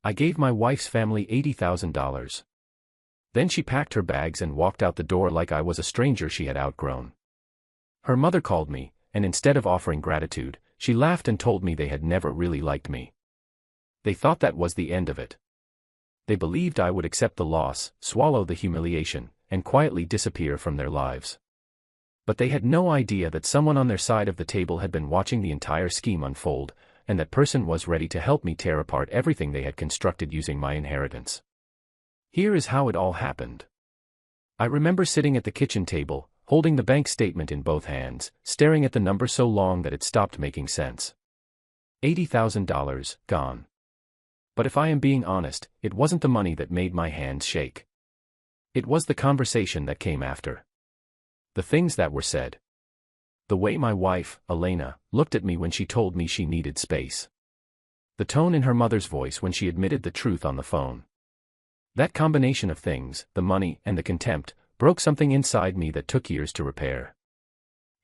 I gave my wife's family $80,000. Then she packed her bags and walked out the door like I was a stranger she had outgrown. Her mother called me, and instead of offering gratitude, she laughed and told me they had never really liked me. They thought that was the end of it. They believed I would accept the loss, swallow the humiliation, and quietly disappear from their lives. But they had no idea that someone on their side of the table had been watching the entire scheme unfold, and that person was ready to help me tear apart everything they had constructed using my inheritance. Here is how it all happened. I remember sitting at the kitchen table, holding the bank statement in both hands, staring at the number so long that it stopped making sense. $80,000, gone. But if I am being honest, it wasn't the money that made my hands shake. It was the conversation that came after. The things that were said. The way my wife, Elena, looked at me when she told me she needed space. The tone in her mother's voice when she admitted the truth on the phone. That combination of things, the money and the contempt, broke something inside me that took years to repair.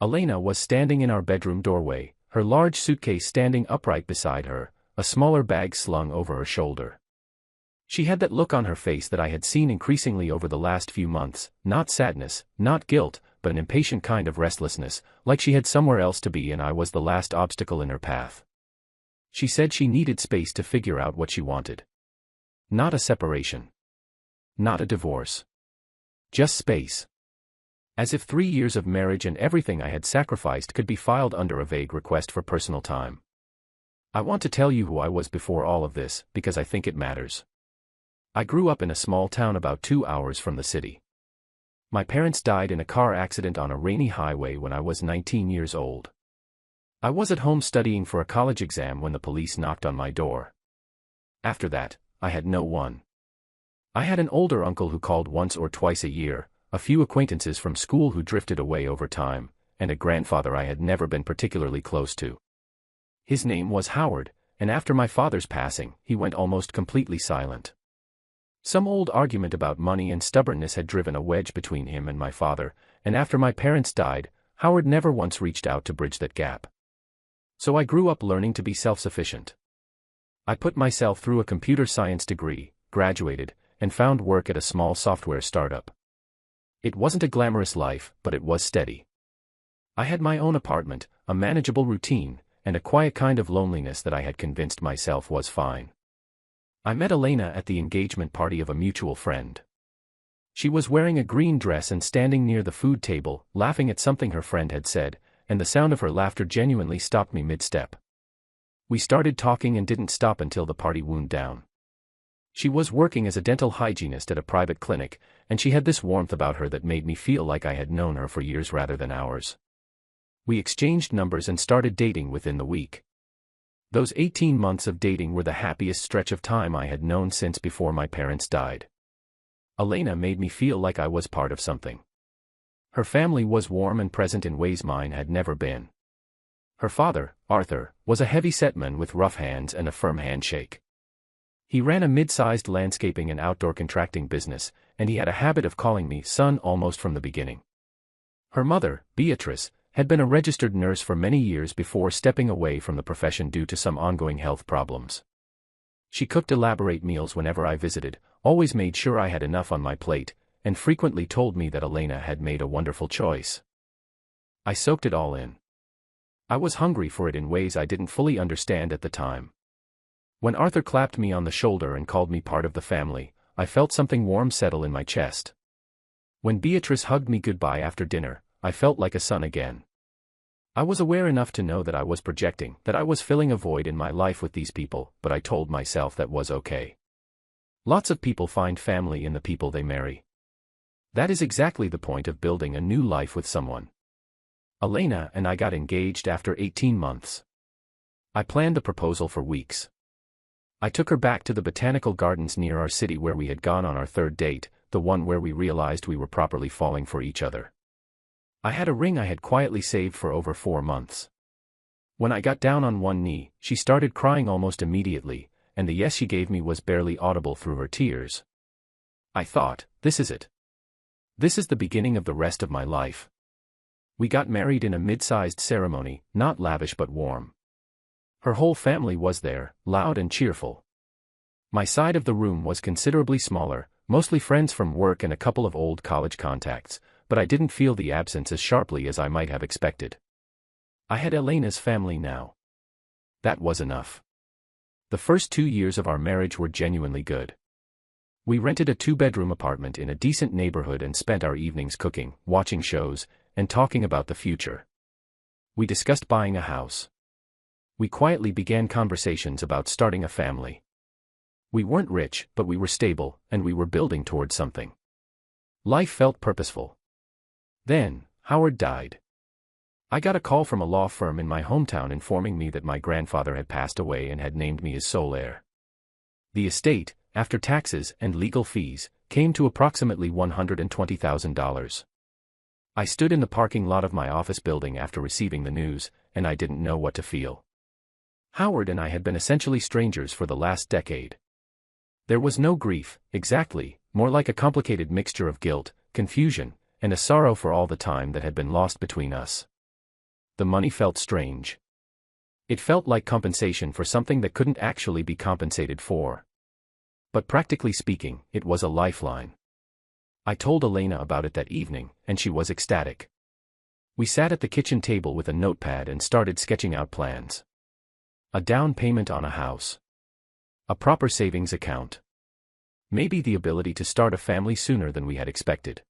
Elena was standing in our bedroom doorway, her large suitcase standing upright beside her, a smaller bag slung over her shoulder. She had that look on her face that I had seen increasingly over the last few months, not sadness, not guilt, but an impatient kind of restlessness, like she had somewhere else to be and I was the last obstacle in her path. She said she needed space to figure out what she wanted. Not a separation. Not a divorce. Just space. As if 3 years of marriage and everything I had sacrificed could be filed under a vague request for personal time. I want to tell you who I was before all of this, because I think it matters. I grew up in a small town about 2 hours from the city. My parents died in a car accident on a rainy highway when I was 19 years old. I was at home studying for a college exam when the police knocked on my door. After that, I had no one. I had an older uncle who called once or twice a year, a few acquaintances from school who drifted away over time, and a grandfather I had never been particularly close to. His name was Howard, and after my father's passing, he went almost completely silent. Some old argument about money and stubbornness had driven a wedge between him and my father, and after my parents died, Howard never once reached out to bridge that gap. So I grew up learning to be self-sufficient. I put myself through a computer science degree, graduated, and found work at a small software startup. It wasn't a glamorous life, but it was steady. I had my own apartment, a manageable routine, and a quiet kind of loneliness that I had convinced myself was fine. I met Elena at the engagement party of a mutual friend. She was wearing a green dress and standing near the food table, laughing at something her friend had said, and the sound of her laughter genuinely stopped me mid-step. We started talking and didn't stop until the party wound down. She was working as a dental hygienist at a private clinic, and she had this warmth about her that made me feel like I had known her for years rather than hours. We exchanged numbers and started dating within the week. Those 18 months of dating were the happiest stretch of time I had known since before my parents died. Elena made me feel like I was part of something. Her family was warm and present in ways mine had never been. Her father, Arthur, was a heavy-set man with rough hands and a firm handshake. He ran a mid-sized landscaping and outdoor contracting business, and he had a habit of calling me son almost from the beginning. Her mother, Beatrice, had been a registered nurse for many years before stepping away from the profession due to some ongoing health problems. She cooked elaborate meals whenever I visited, always made sure I had enough on my plate, and frequently told me that Elena had made a wonderful choice. I soaked it all in. I was hungry for it in ways I didn't fully understand at the time. When Arthur clapped me on the shoulder and called me part of the family, I felt something warm settle in my chest. When Beatrice hugged me goodbye after dinner, I felt like a son again. I was aware enough to know that I was projecting, that I was filling a void in my life with these people, but I told myself that was okay. Lots of people find family in the people they marry. That is exactly the point of building a new life with someone. Elena and I got engaged after 18 months. I planned the proposal for weeks. I took her back to the botanical gardens near our city where we had gone on our third date, the one where we realized we were properly falling for each other. I had a ring I had quietly saved for over 4 months. When I got down on one knee, she started crying almost immediately, and the yes she gave me was barely audible through her tears. I thought, this is it. This is the beginning of the rest of my life. We got married in a mid-sized ceremony, not lavish but warm. Her whole family was there, loud and cheerful. My side of the room was considerably smaller, mostly friends from work and a couple of old college contacts, but I didn't feel the absence as sharply as I might have expected. I had Elena's family now. That was enough. The first 2 years of our marriage were genuinely good. We rented a 2-bedroom apartment in a decent neighborhood and spent our evenings cooking, watching shows, and talking about the future. We discussed buying a house. We quietly began conversations about starting a family. We weren't rich, but we were stable, and we were building towards something. Life felt purposeful. Then, Howard died. I got a call from a law firm in my hometown informing me that my grandfather had passed away and had named me his sole heir. The estate, after taxes and legal fees, came to approximately $120,000. I stood in the parking lot of my office building after receiving the news, and I didn't know what to feel. Howard and I had been essentially strangers for the last decade. There was no grief, exactly, more like a complicated mixture of guilt, confusion, and a sorrow for all the time that had been lost between us. The money felt strange. It felt like compensation for something that couldn't actually be compensated for. But practically speaking, it was a lifeline. I told Elena about it that evening, and she was ecstatic. We sat at the kitchen table with a notepad and started sketching out plans. A down payment on a house. A proper savings account. Maybe the ability to start a family sooner than we had expected.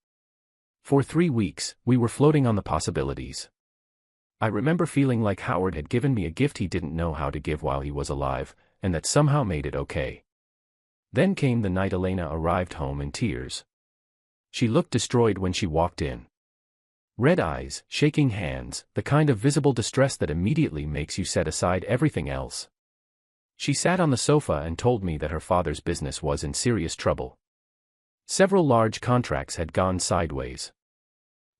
For 3 weeks, we were floating on the possibilities. I remember feeling like Howard had given me a gift he didn't know how to give while he was alive, and that somehow made it okay. Then came the night Elena arrived home in tears. She looked destroyed when she walked in. Red eyes, shaking hands, the kind of visible distress that immediately makes you set aside everything else. She sat on the sofa and told me that her father's business was in serious trouble. Several large contracts had gone sideways.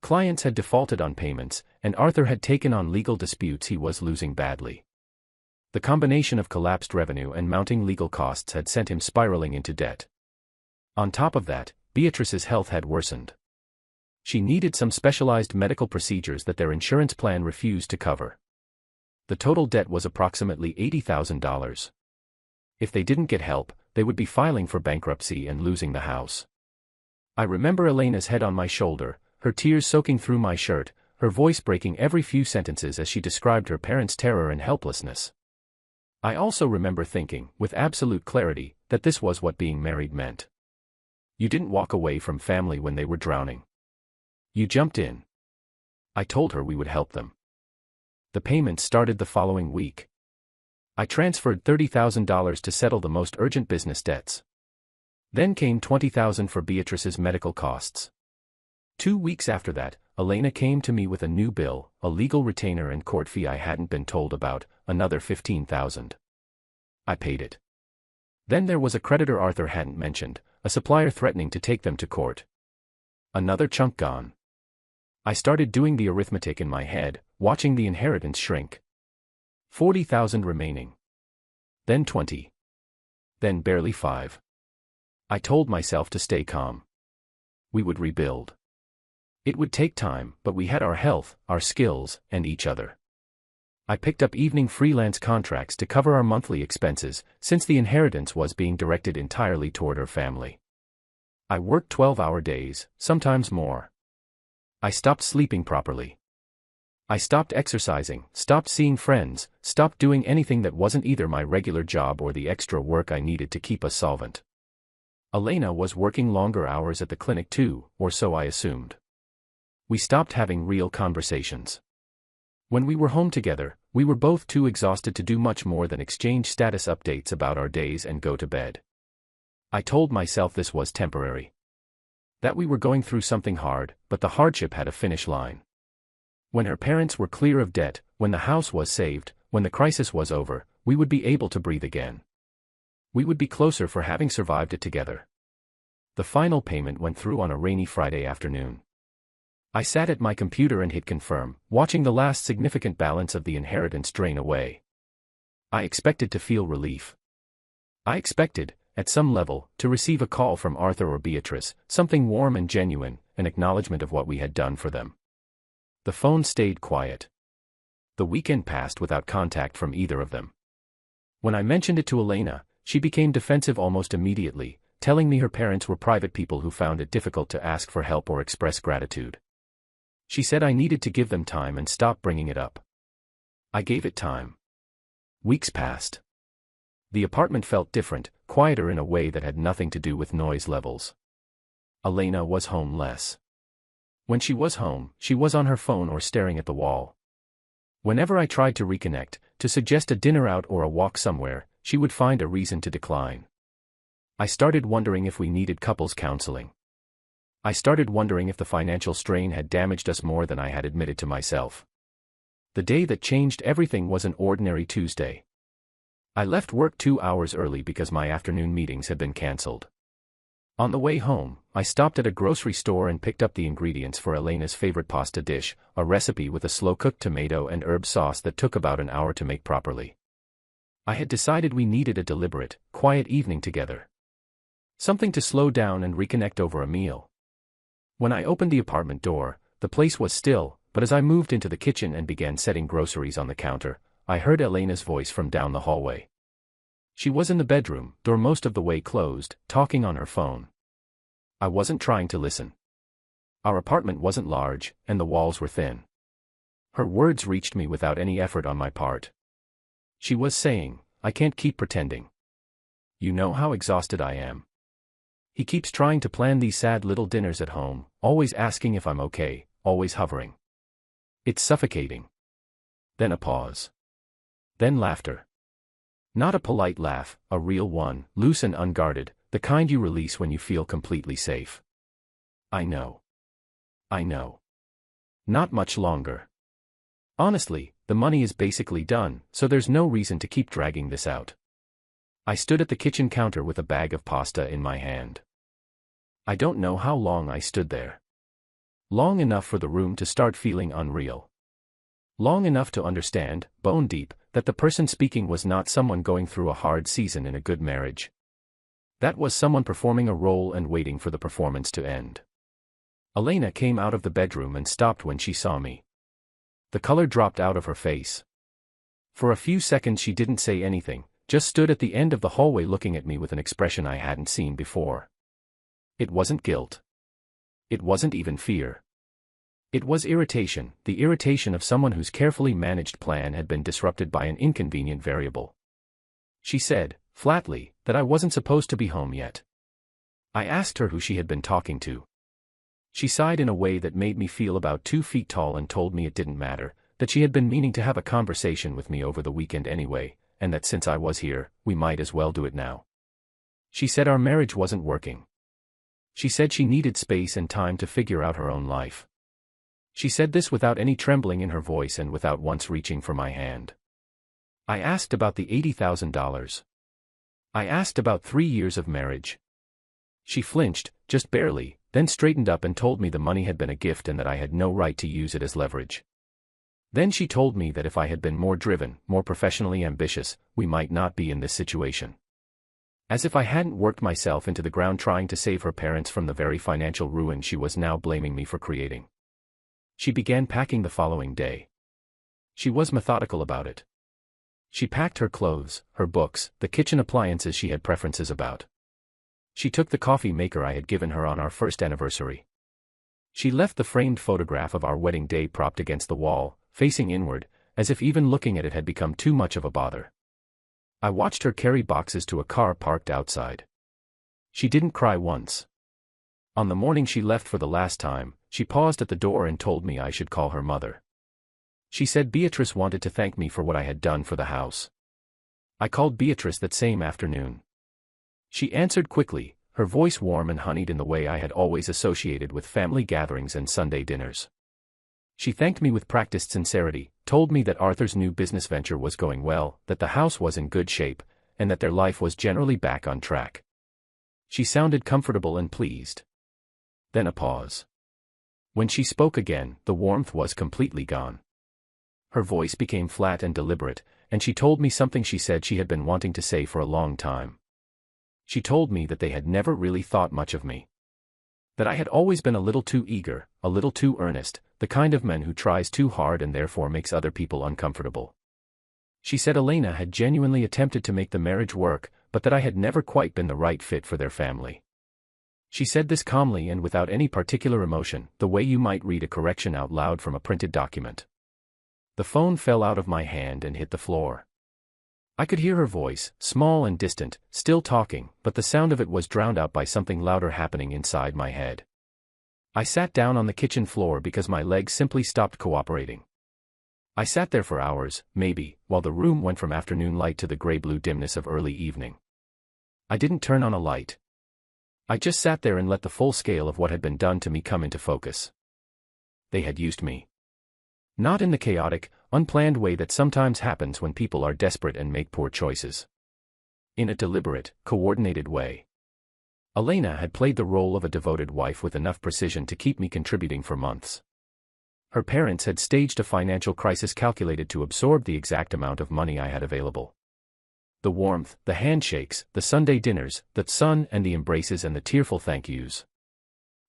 Clients had defaulted on payments, and Arthur had taken on legal disputes he was losing badly. The combination of collapsed revenue and mounting legal costs had sent him spiraling into debt. On top of that, Beatrice's health had worsened. She needed some specialized medical procedures that their insurance plan refused to cover. The total debt was approximately $80,000. If they didn't get help, they would be filing for bankruptcy and losing the house. I remember Elena's head on my shoulder, her tears soaking through my shirt, her voice breaking every few sentences as she described her parents' terror and helplessness. I also remember thinking, with absolute clarity, that this was what being married meant. You didn't walk away from family when they were drowning. You jumped in. I told her we would help them. The payments started the following week. I transferred $30,000 to settle the most urgent business debts. Then came $20,000 for Beatrice's medical costs. 2 weeks after that, Elena came to me with a new bill, a legal retainer and court fee I hadn't been told about, another $15,000. I paid it. Then there was a creditor Arthur hadn't mentioned, a supplier threatening to take them to court. Another chunk gone. I started doing the arithmetic in my head, watching the inheritance shrink. $40,000 remaining. Then 20. Then barely 5. I told myself to stay calm. We would rebuild. It would take time, but we had our health, our skills, and each other. I picked up evening freelance contracts to cover our monthly expenses, since the inheritance was being directed entirely toward her family. I worked 12-hour days, sometimes more. I stopped sleeping properly. I stopped exercising, stopped seeing friends, stopped doing anything that wasn't either my regular job or the extra work I needed to keep us solvent. Elena was working longer hours at the clinic too, or so I assumed. We stopped having real conversations. When we were home together, we were both too exhausted to do much more than exchange status updates about our days and go to bed. I told myself this was temporary. That we were going through something hard, but the hardship had a finish line. When her parents were clear of debt, when the house was saved, when the crisis was over, we would be able to breathe again. We would be closer for having survived it together. The final payment went through on a rainy Friday afternoon. I sat at my computer and hit confirm, watching the last significant balance of the inheritance drain away. I expected to feel relief. I expected, at some level, to receive a call from Arthur or Beatrice, something warm and genuine, an acknowledgement of what we had done for them. The phone stayed quiet. The weekend passed without contact from either of them. When I mentioned it to Elena, She became defensive almost immediately, telling me her parents were private people who found it difficult to ask for help or express gratitude. She said I needed to give them time and stop bringing it up. I gave it time. Weeks passed. The apartment felt different, quieter in a way that had nothing to do with noise levels. Elena was home less. When she was home, she was on her phone or staring at the wall. Whenever I tried to reconnect, to suggest a dinner out or a walk somewhere, she would find a reason to decline. I started wondering if we needed couples counseling. I started wondering if the financial strain had damaged us more than I had admitted to myself. The day that changed everything was an ordinary Tuesday. I left work 2 hours early because my afternoon meetings had been cancelled. On the way home, I stopped at a grocery store and picked up the ingredients for Elena's favorite pasta dish, a recipe with a slow-cooked tomato and herb sauce that took about an hour to make properly. I had decided we needed a deliberate, quiet evening together. Something to slow down and reconnect over a meal. When I opened the apartment door, the place was still, but as I moved into the kitchen and began setting groceries on the counter, I heard Elena's voice from down the hallway. She was in the bedroom, door most of the way closed, talking on her phone. I wasn't trying to listen. Our apartment wasn't large, and the walls were thin. Her words reached me without any effort on my part. She was saying, "I can't keep pretending. You know how exhausted I am. He keeps trying to plan these sad little dinners at home, always asking if I'm okay, always hovering. It's suffocating." Then a pause. Then laughter. Not a polite laugh, a real one, loose and unguarded, the kind you release when you feel completely safe. I know. I know. Not much longer. Honestly, the money is basically done, so there's no reason to keep dragging this out. I stood at the kitchen counter with a bag of pasta in my hand. I don't know how long I stood there. Long enough for the room to start feeling unreal. Long enough to understand, bone deep, that the person speaking was not someone going through a hard season in a good marriage. That was someone performing a role and waiting for the performance to end. Elena came out of the bedroom and stopped when she saw me. The color dropped out of her face. For a few seconds she didn't say anything, just stood at the end of the hallway looking at me with an expression I hadn't seen before. It wasn't guilt. It wasn't even fear. It was irritation, the irritation of someone whose carefully managed plan had been disrupted by an inconvenient variable. She said, flatly, that I wasn't supposed to be home yet. I asked her who she had been talking to. She sighed in a way that made me feel about 2 feet tall and told me it didn't matter, that she had been meaning to have a conversation with me over the weekend anyway, and that since I was here, we might as well do it now. She said our marriage wasn't working. She said she needed space and time to figure out her own life. She said this without any trembling in her voice and without once reaching for my hand. I asked about the $80,000. I asked about 3 years of marriage. She flinched, just barely, then straightened up and told me the money had been a gift and that I had no right to use it as leverage. Then she told me that if I had been more driven, more professionally ambitious, we might not be in this situation. As if I hadn't worked myself into the ground trying to save her parents from the very financial ruin she was now blaming me for creating. She began packing the following day. She was methodical about it. She packed her clothes, her books, the kitchen appliances she had preferences about. She took the coffee maker I had given her on our first anniversary. She left the framed photograph of our wedding day propped against the wall, facing inward, as if even looking at it had become too much of a bother. I watched her carry boxes to a car parked outside. She didn't cry once. On the morning she left for the last time, she paused at the door and told me I should call her mother. She said Beatrice wanted to thank me for what I had done for the house. I called Beatrice that same afternoon. She answered quickly, her voice warm and honeyed in the way I had always associated with family gatherings and Sunday dinners. She thanked me with practiced sincerity, told me that Arthur's new business venture was going well, that the house was in good shape, and that their life was generally back on track. She sounded comfortable and pleased. Then a pause. When she spoke again, the warmth was completely gone. Her voice became flat and deliberate, and she told me something she said she had been wanting to say for a long time. She told me that they had never really thought much of me. That I had always been a little too eager, a little too earnest, the kind of man who tries too hard and therefore makes other people uncomfortable. She said Elena had genuinely attempted to make the marriage work, but that I had never quite been the right fit for their family. She said this calmly and without any particular emotion, the way you might read a correction out loud from a printed document. The phone fell out of my hand and hit the floor. I could hear her voice, small and distant, still talking, but the sound of it was drowned out by something louder happening inside my head. I sat down on the kitchen floor because my legs simply stopped cooperating. I sat there for hours, maybe, while the room went from afternoon light to the gray-blue dimness of early evening. I didn't turn on a light. I just sat there and let the full scale of what had been done to me come into focus. They had used me. Not in the chaotic, unplanned way that sometimes happens when people are desperate and make poor choices. In a deliberate, coordinated way. Elena had played the role of a devoted wife with enough precision to keep me contributing for months. Her parents had staged a financial crisis calculated to absorb the exact amount of money I had available. The warmth, the handshakes, the Sunday dinners, the sun and the embraces and the tearful thank yous.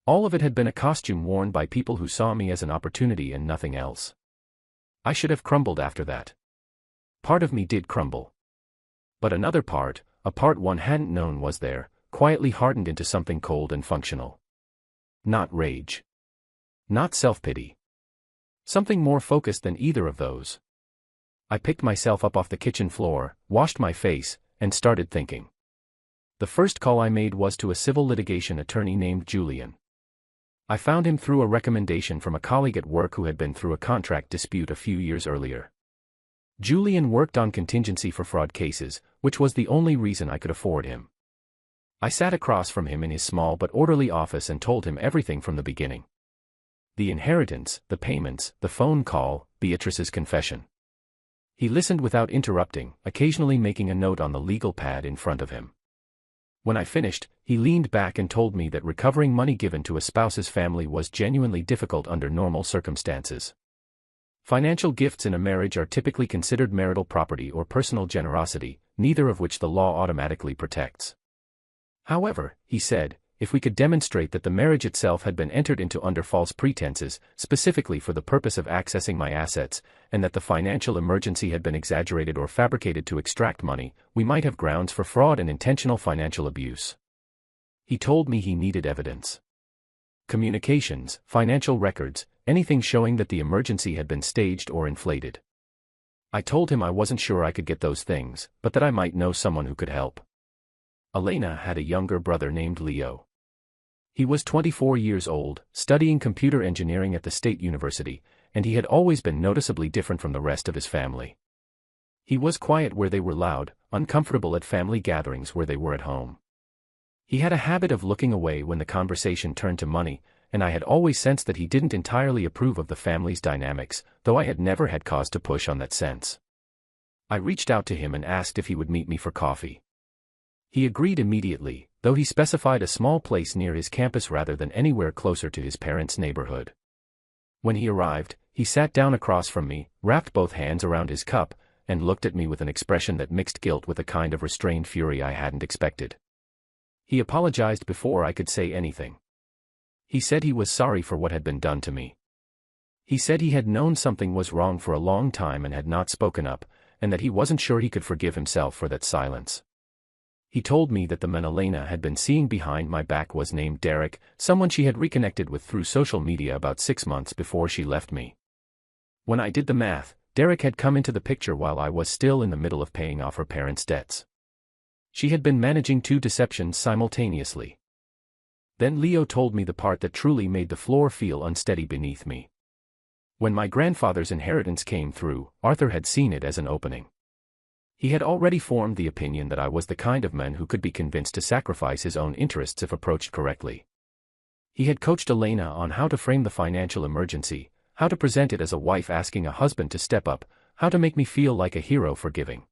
All of it had been a costume worn by people who saw me as an opportunity and nothing else. I should have crumbled after that. Part of me did crumble. But another part, a part one hadn't known was there, quietly hardened into something cold and functional. Not rage. Not self-pity. Something more focused than either of those. I picked myself up off the kitchen floor, washed my face, and started thinking. The first call I made was to a civil litigation attorney named Julian. I found him through a recommendation from a colleague at work who had been through a contract dispute a few years earlier. Julian worked on contingency for fraud cases, which was the only reason I could afford him. I sat across from him in his small but orderly office and told him everything from the beginning. The inheritance, the payments, the phone call, Beatrice's confession. He listened without interrupting, occasionally making a note on the legal pad in front of him. When I finished, he leaned back and told me that recovering money given to a spouse's family was genuinely difficult under normal circumstances. Financial gifts in a marriage are typically considered marital property or personal generosity, neither of which the law automatically protects. However, he said, if we could demonstrate that the marriage itself had been entered into under false pretenses, specifically for the purpose of accessing my assets, and that the financial emergency had been exaggerated or fabricated to extract money, we might have grounds for fraud and intentional financial abuse. He told me he needed evidence. Communications, financial records, anything showing that the emergency had been staged or inflated. I told him I wasn't sure I could get those things, but that I might know someone who could help. Elena had a younger brother named Leo. He was 24 years old, studying computer engineering at the state university, and he had always been noticeably different from the rest of his family. He was quiet where they were loud, uncomfortable at family gatherings where they were at home. He had a habit of looking away when the conversation turned to money, and I had always sensed that he didn't entirely approve of the family's dynamics, though I had never had cause to push on that sense. I reached out to him and asked if he would meet me for coffee. He agreed immediately, though he specified a small place near his campus rather than anywhere closer to his parents' neighborhood. When he arrived, he sat down across from me, wrapped both hands around his cup, and looked at me with an expression that mixed guilt with a kind of restrained fury I hadn't expected. He apologized before I could say anything. He said he was sorry for what had been done to me. He said he had known something was wrong for a long time and had not spoken up, and that he wasn't sure he could forgive himself for that silence. He told me that the man Elena had been seeing behind my back was named Derek, someone she had reconnected with through social media about 6 months before she left me. When I did the math, Derek had come into the picture while I was still in the middle of paying off her parents' debts. She had been managing 2 deceptions simultaneously. Then Leo told me the part that truly made the floor feel unsteady beneath me. When my grandfather's inheritance came through, Arthur had seen it as an opening. He had already formed the opinion that I was the kind of man who could be convinced to sacrifice his own interests if approached correctly. He had coached Elena on how to frame the financial emergency, how to present it as a wife asking a husband to step up, how to make me feel like a hero for giving.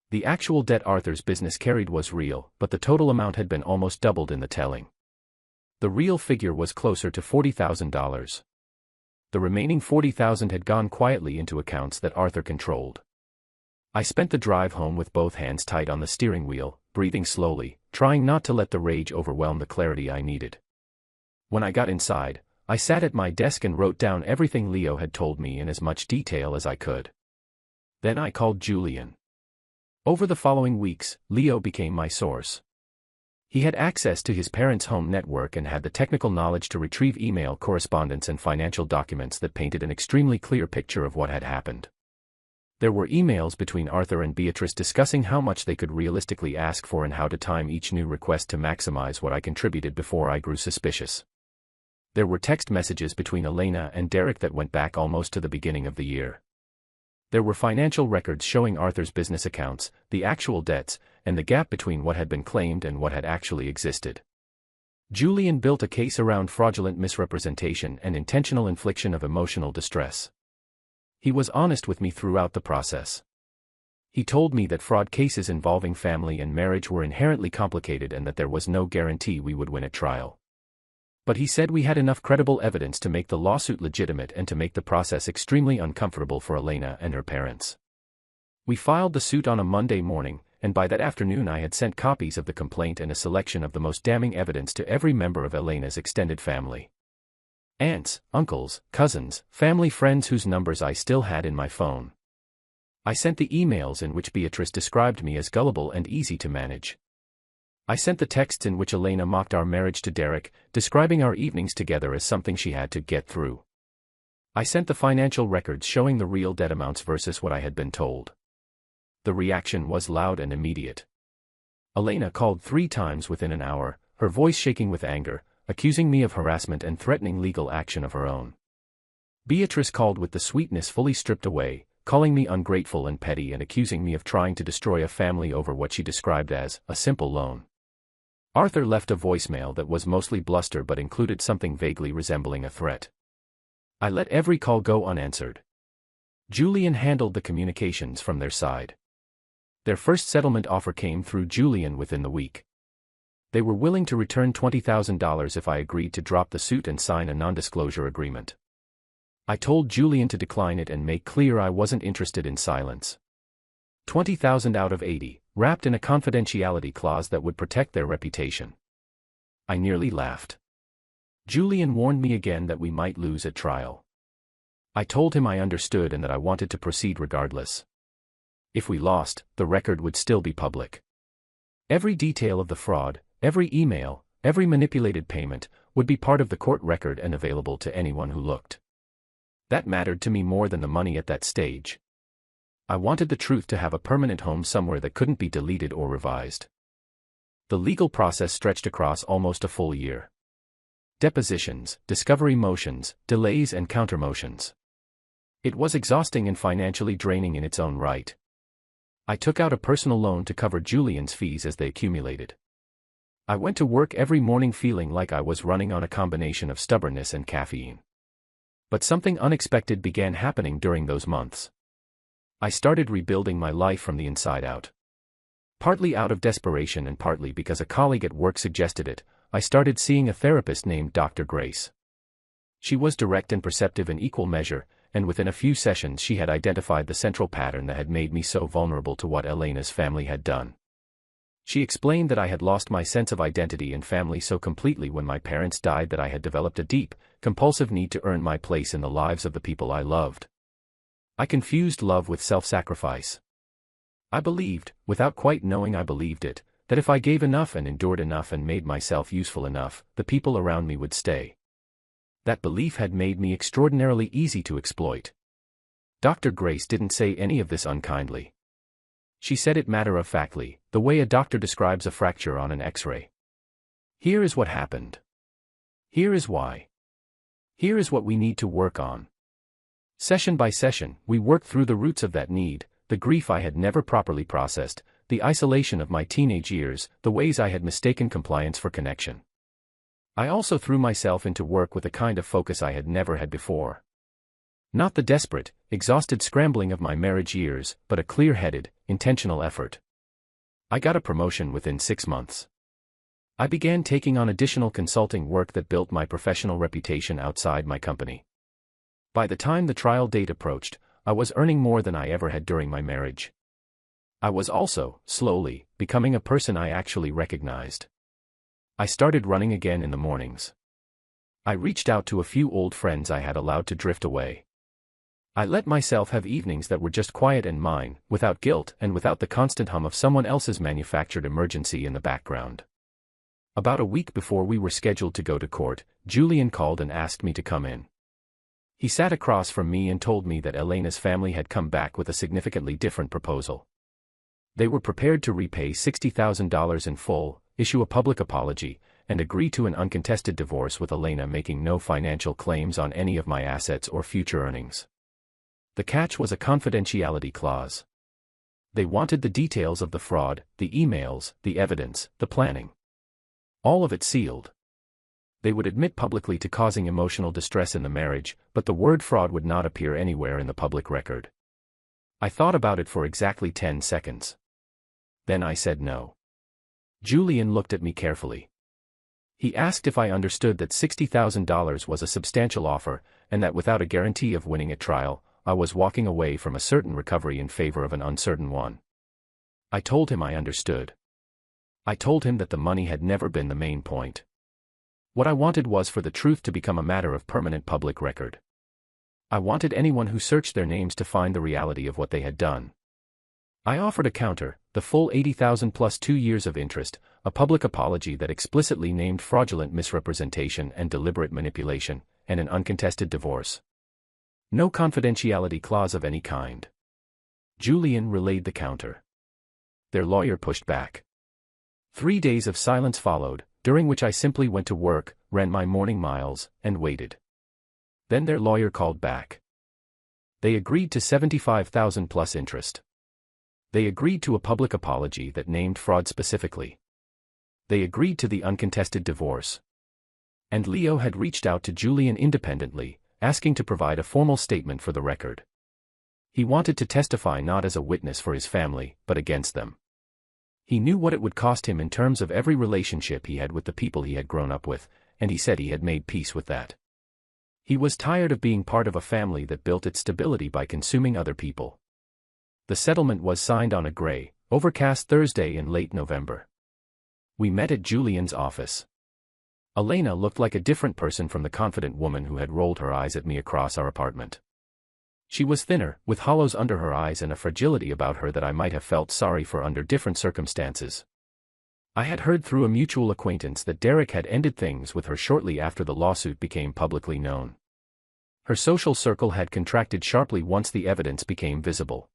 The actual debt Arthur's business carried was real, but the total amount had been almost doubled in the telling. The real figure was closer to $40,000. The remaining $40,000 had gone quietly into accounts that Arthur controlled. I spent the drive home with both hands tight on the steering wheel, breathing slowly, trying not to let the rage overwhelm the clarity I needed. When I got inside, I sat at my desk and wrote down everything Leo had told me in as much detail as I could. Then I called Julian. Over the following weeks, Leo became my source. He had access to his parents' home network and had the technical knowledge to retrieve email correspondence and financial documents that painted an extremely clear picture of what had happened. There were emails between Arthur and Beatrice discussing how much they could realistically ask for and how to time each new request to maximize what I contributed before I grew suspicious. There were text messages between Elena and Derek that went back almost to the beginning of the year. There were financial records showing Arthur's business accounts, the actual debts, and the gap between what had been claimed and what had actually existed. Julian built a case around fraudulent misrepresentation and intentional infliction of emotional distress. He was honest with me throughout the process. He told me that fraud cases involving family and marriage were inherently complicated and that there was no guarantee we would win at trial. But he said we had enough credible evidence to make the lawsuit legitimate and to make the process extremely uncomfortable for Elena and her parents. We filed the suit on a Monday morning, and by that afternoon I had sent copies of the complaint and a selection of the most damning evidence to every member of Elena's extended family. Aunts, uncles, cousins, family friends whose numbers I still had in my phone. I sent the emails in which Beatrice described me as gullible and easy to manage. I sent the texts in which Elena mocked our marriage to Derek, describing our evenings together as something she had to get through. I sent the financial records showing the real debt amounts versus what I had been told. The reaction was loud and immediate. Elena called 3 times within an hour, her voice shaking with anger, accusing me of harassment and threatening legal action of her own. Beatrice called with the sweetness fully stripped away, calling me ungrateful and petty and accusing me of trying to destroy a family over what she described as a simple loan. Arthur left a voicemail that was mostly bluster but included something vaguely resembling a threat. I let every call go unanswered. Julian handled the communications from their side. Their first settlement offer came through Julian within the week. They were willing to return $20,000 if I agreed to drop the suit and sign a non-disclosure agreement. I told Julian to decline it and make clear I wasn't interested in silence. $20,000 out of 80, wrapped in a confidentiality clause that would protect their reputation. I nearly laughed. Julian warned me again that we might lose at trial. I told him I understood and that I wanted to proceed regardless. If we lost, the record would still be public. Every detail of the fraud, every email, every manipulated payment, would be part of the court record and available to anyone who looked. That mattered to me more than the money at that stage. I wanted the truth to have a permanent home somewhere that couldn't be deleted or revised. The legal process stretched across almost a full year. Depositions, discovery motions, delays and countermotions. It was exhausting and financially draining in its own right. I took out a personal loan to cover Julian's fees as they accumulated. I went to work every morning feeling like I was running on a combination of stubbornness and caffeine. But something unexpected began happening during those months. I started rebuilding my life from the inside out. Partly out of desperation and partly because a colleague at work suggested it, I started seeing a therapist named Dr. Grace. She was direct and perceptive in equal measure, and within a few sessions she had identified the central pattern that had made me so vulnerable to what Elena's family had done. She explained that I had lost my sense of identity and family so completely when my parents died that I had developed a deep, compulsive need to earn my place in the lives of the people I loved. I confused love with self-sacrifice. I believed, without quite knowing I believed it, that if I gave enough and endured enough and made myself useful enough, the people around me would stay. That belief had made me extraordinarily easy to exploit. Dr. Grace didn't say any of this unkindly. She said it matter-of-factly, the way a doctor describes a fracture on an X-ray. Here is what happened. Here is why. Here is what we need to work on. Session by session, we worked through the roots of that need, the grief I had never properly processed, the isolation of my teenage years, the ways I had mistaken compliance for connection. I also threw myself into work with a kind of focus I had never had before. Not the desperate, exhausted scrambling of my marriage years, but a clear-headed, intentional effort. I got a promotion within 6 months. I began taking on additional consulting work that built my professional reputation outside my company. By the time the trial date approached, I was earning more than I ever had during my marriage. I was also, slowly, becoming a person I actually recognized. I started running again in the mornings. I reached out to a few old friends I had allowed to drift away. I let myself have evenings that were just quiet and mine, without guilt and without the constant hum of someone else's manufactured emergency in the background. About a week before we were scheduled to go to court, Julian called and asked me to come in. He sat across from me and told me that Elena's family had come back with a significantly different proposal. They were prepared to repay $60,000 in full, issue a public apology, and agree to an uncontested divorce with Elena making no financial claims on any of my assets or future earnings. The catch was a confidentiality clause. They wanted the details of the fraud, the emails, the evidence, the planning. All of it sealed. They would admit publicly to causing emotional distress in the marriage, but the word fraud would not appear anywhere in the public record. I thought about it for exactly 10 seconds. Then I said no. Julian looked at me carefully. He asked if I understood that $60,000 was a substantial offer, and that without a guarantee of winning at trial, I was walking away from a certain recovery in favor of an uncertain one. I told him I understood. I told him that the money had never been the main point. What I wanted was for the truth to become a matter of permanent public record. I wanted anyone who searched their names to find the reality of what they had done. I offered a counter, the full $80,000 plus 2 years of interest, a public apology that explicitly named fraudulent misrepresentation and deliberate manipulation, and an uncontested divorce. No confidentiality clause of any kind. Julian relayed the counter. Their lawyer pushed back. 3 days of silence followed, during which I simply went to work, ran my morning miles, and waited. Then their lawyer called back. They agreed to $75,000 plus interest. They agreed to a public apology that named fraud specifically. They agreed to the uncontested divorce. And Leo had reached out to Julian independently, asking to provide a formal statement for the record. He wanted to testify not as a witness for his family, but against them. He knew what it would cost him in terms of every relationship he had with the people he had grown up with, and he said he had made peace with that. He was tired of being part of a family that built its stability by consuming other people. The settlement was signed on a gray, overcast Thursday in late November. We met at Julian's office. Elena looked like a different person from the confident woman who had rolled her eyes at me across our apartment. She was thinner, with hollows under her eyes and a fragility about her that I might have felt sorry for under different circumstances. I had heard through a mutual acquaintance that Derek had ended things with her shortly after the lawsuit became publicly known. Her social circle had contracted sharply once the evidence became visible.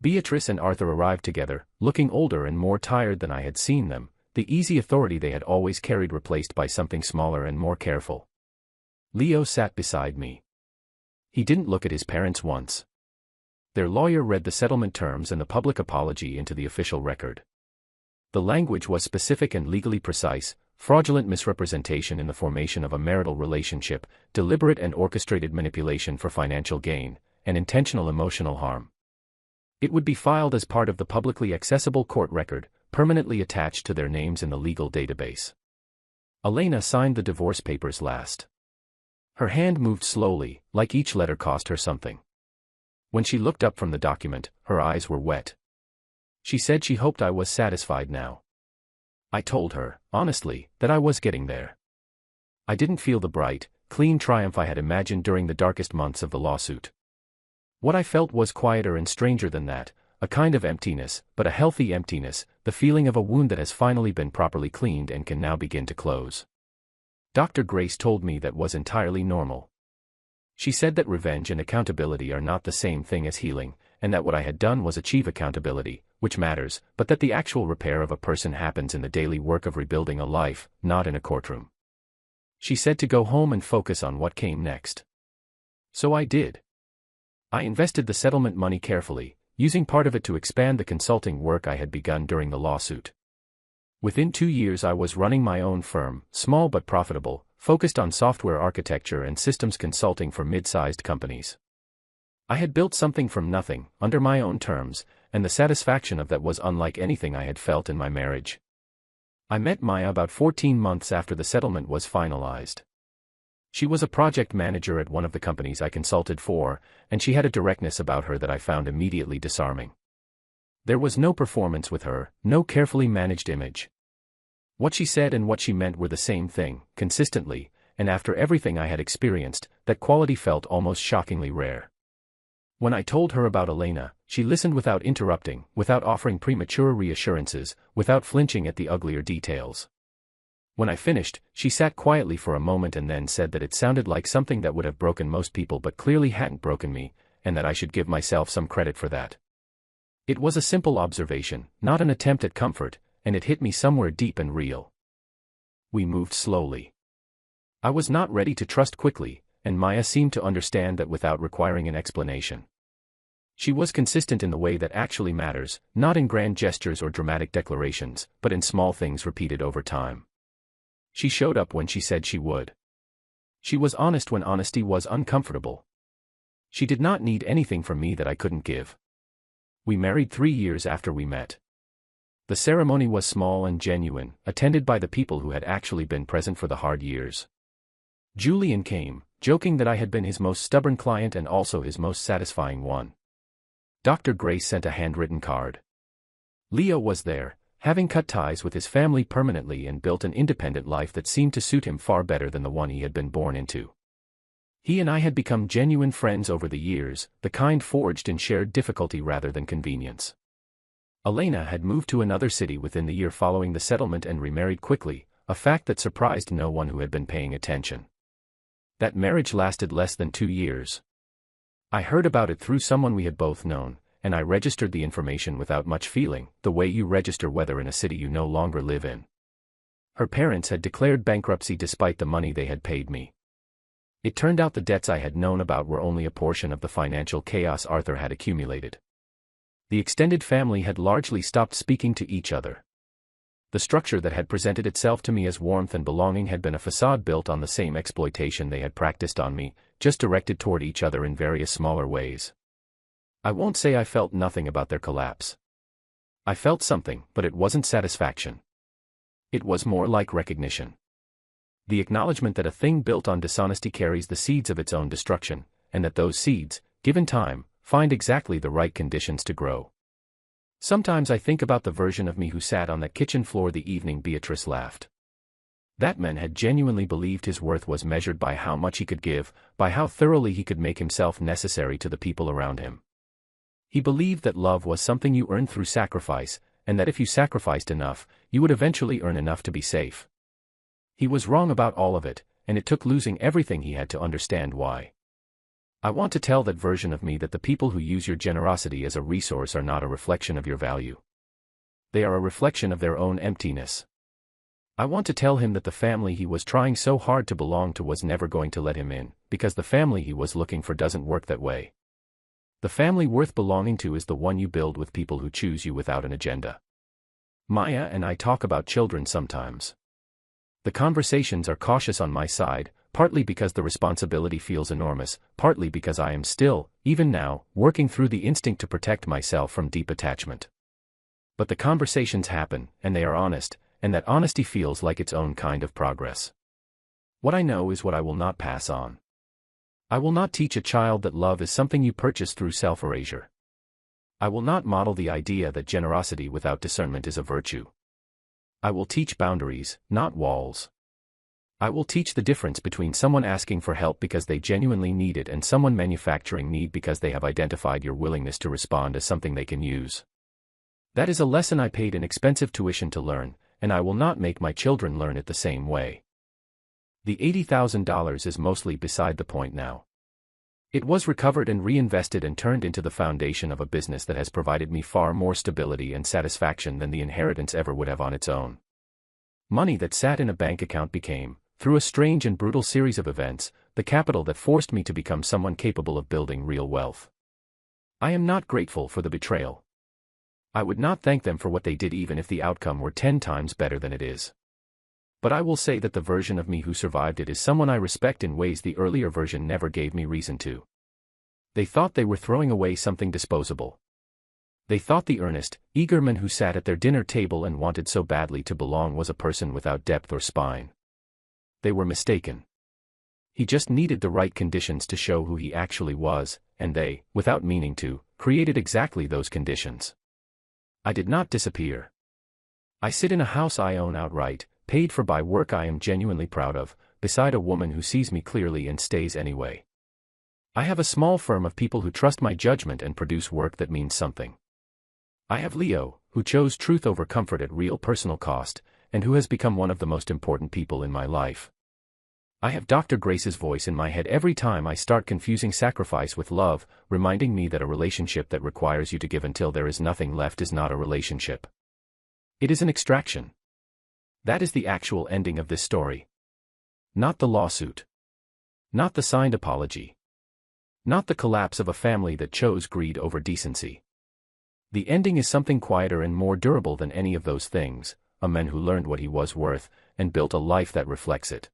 Beatrice and Arthur arrived together, looking older and more tired than I had seen them, the easy authority they had always carried replaced by something smaller and more careful. Leo sat beside me. He didn't look at his parents once. Their lawyer read the settlement terms and the public apology into the official record. The language was specific and legally precise: fraudulent misrepresentation in the formation of a marital relationship, deliberate and orchestrated manipulation for financial gain, and intentional emotional harm. It would be filed as part of the publicly accessible court record, permanently attached to their names in the legal database. Elena signed the divorce papers last. Her hand moved slowly, like each letter cost her something. When she looked up from the document, her eyes were wet. She said she hoped I was satisfied now. I told her, honestly, that I was getting there. I didn't feel the bright, clean triumph I had imagined during the darkest months of the lawsuit. What I felt was quieter and stranger than that, a kind of emptiness, but a healthy emptiness, the feeling of a wound that has finally been properly cleaned and can now begin to close. Dr. Grace told me that was entirely normal. She said that revenge and accountability are not the same thing as healing, and that what I had done was achieve accountability, which matters, but that the actual repair of a person happens in the daily work of rebuilding a life, not in a courtroom. She said to go home and focus on what came next. So I did. I invested the settlement money carefully, using part of it to expand the consulting work I had begun during the lawsuit. Within 2 years I was running my own firm, small but profitable, focused on software architecture and systems consulting for mid-sized companies. I had built something from nothing, under my own terms, and the satisfaction of that was unlike anything I had felt in my marriage. I met Maya about 14 months after the settlement was finalized. She was a project manager at one of the companies I consulted for, and she had a directness about her that I found immediately disarming. There was no performance with her, no carefully managed image. What she said and what she meant were the same thing, consistently, and after everything I had experienced, that quality felt almost shockingly rare. When I told her about Elena, she listened without interrupting, without offering premature reassurances, without flinching at the uglier details. When I finished, she sat quietly for a moment and then said that it sounded like something that would have broken most people but clearly hadn't broken me, and that I should give myself some credit for that. It was a simple observation, not an attempt at comfort, and it hit me somewhere deep and real. We moved slowly. I was not ready to trust quickly, and Maya seemed to understand that without requiring an explanation. She was consistent in the way that actually matters, not in grand gestures or dramatic declarations, but in small things repeated over time. She showed up when she said she would. She was honest when honesty was uncomfortable. She did not need anything from me that I couldn't give. We married 3 years after we met. The ceremony was small and genuine, attended by the people who had actually been present for the hard years. Julian came, joking that I had been his most stubborn client and also his most satisfying one. Dr. Grace sent a handwritten card. Leo was there, having cut ties with his family permanently and built an independent life that seemed to suit him far better than the one he had been born into. He and I had become genuine friends over the years, the kind forged in shared difficulty rather than convenience. Elena had moved to another city within the year following the settlement and remarried quickly, a fact that surprised no one who had been paying attention. That marriage lasted less than 2 years. I heard about it through someone we had both known, and I registered the information without much feeling, the way you register weather in a city you no longer live in. Her parents had declared bankruptcy despite the money they had paid me. It turned out the debts I had known about were only a portion of the financial chaos Arthur had accumulated. The extended family had largely stopped speaking to each other. The structure that had presented itself to me as warmth and belonging had been a facade built on the same exploitation they had practiced on me, just directed toward each other in various smaller ways. I won't say I felt nothing about their collapse. I felt something, but it wasn't satisfaction. It was more like recognition. The acknowledgement that a thing built on dishonesty carries the seeds of its own destruction, and that those seeds, given time, find exactly the right conditions to grow. Sometimes I think about the version of me who sat on that kitchen floor the evening Beatrice laughed. That man had genuinely believed his worth was measured by how much he could give, by how thoroughly he could make himself necessary to the people around him. He believed that love was something you earned through sacrifice, and that if you sacrificed enough, you would eventually earn enough to be safe. He was wrong about all of it, and it took losing everything he had to understand why. I want to tell that version of me that the people who use your generosity as a resource are not a reflection of your value. They are a reflection of their own emptiness. I want to tell him that the family he was trying so hard to belong to was never going to let him in, because the family he was looking for doesn't work that way. The family worth belonging to is the one you build with people who choose you without an agenda. Maya and I talk about children sometimes. The conversations are cautious on my side, partly because the responsibility feels enormous, partly because I am still, even now, working through the instinct to protect myself from deep attachment. But the conversations happen, and they are honest, and that honesty feels like its own kind of progress. What I know is what I will not pass on. I will not teach a child that love is something you purchase through self-erasure. I will not model the idea that generosity without discernment is a virtue. I will teach boundaries, not walls. I will teach the difference between someone asking for help because they genuinely need it and someone manufacturing need because they have identified your willingness to respond as something they can use. That is a lesson I paid an expensive tuition to learn, and I will not make my children learn it the same way. The $80,000 is mostly beside the point now. It was recovered and reinvested and turned into the foundation of a business that has provided me far more stability and satisfaction than the inheritance ever would have on its own. Money that sat in a bank account became, through a strange and brutal series of events, the capital that forced me to become someone capable of building real wealth. I am not grateful for the betrayal. I would not thank them for what they did even if the outcome were 10 times better than it is. But I will say that the version of me who survived it is someone I respect in ways the earlier version never gave me reason to. They thought they were throwing away something disposable. They thought the earnest, eager man who sat at their dinner table and wanted so badly to belong was a person without depth or spine. They were mistaken. He just needed the right conditions to show who he actually was, and they, without meaning to, created exactly those conditions. I did not disappear. I sit in a house I own outright, paid for by work I am genuinely proud of, beside a woman who sees me clearly and stays anyway. I have a small firm of people who trust my judgment and produce work that means something. I have Leo, who chose truth over comfort at real personal cost, and who has become one of the most important people in my life. I have Dr. Grace's voice in my head every time I start confusing sacrifice with love, reminding me that a relationship that requires you to give until there is nothing left is not a relationship. It is an extraction. That is the actual ending of this story. Not the lawsuit. Not the signed apology. Not the collapse of a family that chose greed over decency. The ending is something quieter and more durable than any of those things, a man who learned what he was worth, and built a life that reflects it.